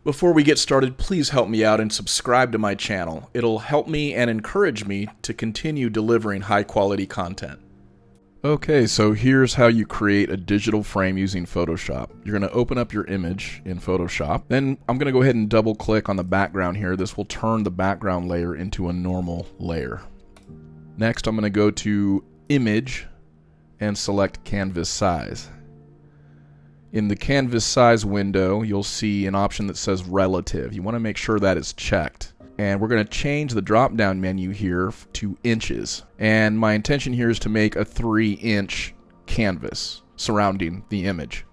Before we get started, please help me out and subscribe to my channel. It'll help me and encourage me to continue delivering high-quality content. Okay, so here's how you create a digital frame using Photoshop. You're going to open up your image in Photoshop. Then I'm going to go ahead and double-click on the background here. This will turn the background layer into a normal layer. Next, I'm going to go to Image and select Canvas Size. In the Canvas Size window, you'll see an option that says Relative. You want to make sure that is checked. And we're going to change the drop-down menu here to inches. And my intention here is to make a 3-inch canvas surrounding the image.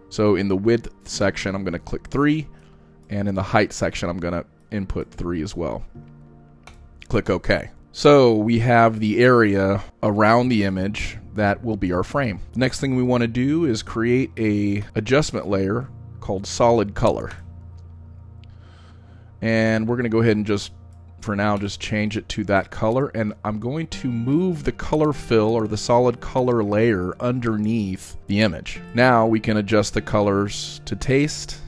So in the width section, I'm going to click 3. And in the height section, I'm going to input 3 as well. Click OK. So we have the area around the image that will be our frame. The next thing we want to do is create a adjustment layer called Solid Color. And we're going to go ahead and just, for now, just change it to that color. And I'm going to move the color fill or the solid color layer underneath the image. Now we can adjust the colors to taste.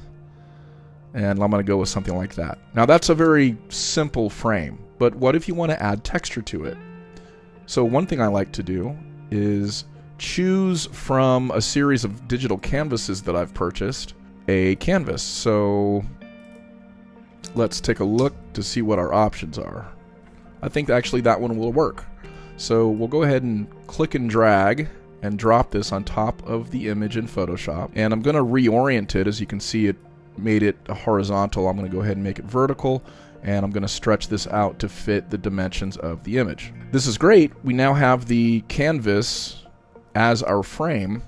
And I'm going to go with something like that. Now that's a very simple frame. But what if you want to add texture to it? So one thing I like to do is choose from a series of digital canvases that I've purchased a canvas. So let's take a look to see what our options are. I think actually that one will work. So we'll go ahead and click and drag and drop this on top of the image in Photoshop. And I'm going to reorient it. As you can see, it made it horizontal. I'm going to go ahead and make it vertical. And I'm going to stretch this out to fit the dimensions of the image. This is great. We now have the canvas as our frame.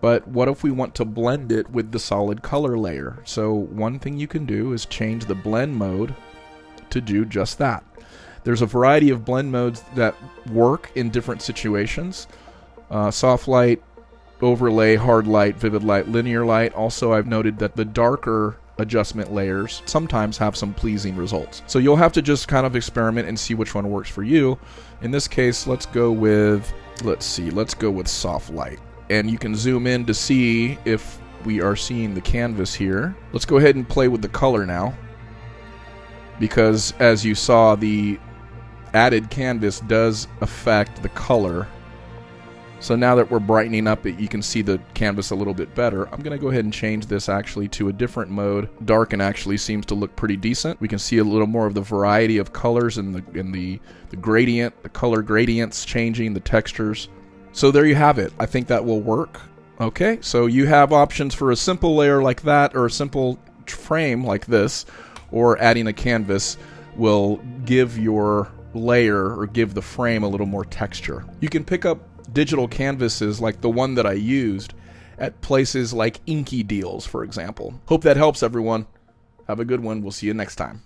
But what if we want to blend it with the solid color layer? So one thing you can do is change the blend mode to do just that. There's a variety of blend modes that work in different situations. Soft light, overlay, hard light, vivid light, linear light. Also, I've noted that the darker adjustment layers sometimes have some pleasing results. So you'll have to just kind of experiment and see which one works for you. In this case, let's go with soft light. And you can zoom in to see if we are seeing the canvas here. Let's go ahead and play with the color now. Because as you saw, the added canvas does affect the color. So now that we're brightening up it, you can see the canvas a little bit better. I'm going to go ahead and change this actually to a different mode. Darken actually seems to look pretty decent. We can see a little more of the variety of colors and the gradient, the color gradients changing, the textures. So there you have it. I think that will work. Okay, so you have options for a simple layer like that or a simple frame like this, or adding a canvas will give your layer or give the frame a little more texture. You can pick up digital canvases like the one that I used at places like Inky Deals, for example. Hope that helps, everyone. Have a good one. We'll see you next time.